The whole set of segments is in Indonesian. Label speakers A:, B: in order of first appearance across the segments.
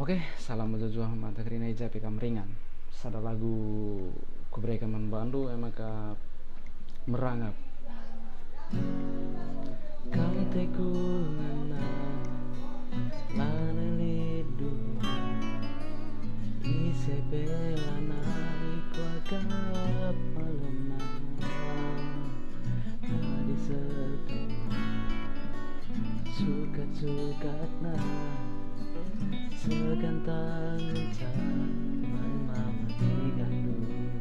A: Oke, salam jujur mata kerina ija pikam ringan. Sada lagu kuberikan membantu emaka merangap. Kau teku ngana lana lidu ise pelana iku agap malena adi sertu sukat-sukatna segantang zaman mama digandung.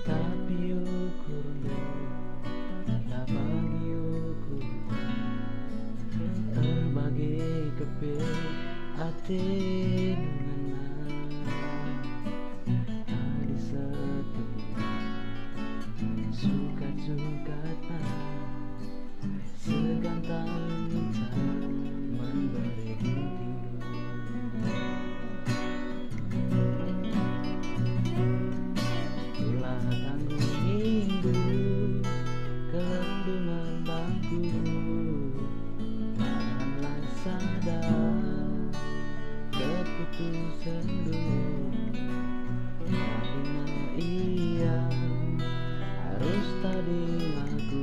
A: Tapi ukur lu tak bagi ukur terbagi kepil hati dengan adi satu suka-sukatna segantang zaman beri tidur. Ulah tanggung minggu kelendungan bangku malah sadar keputusan dulu karena ia harus tadi aku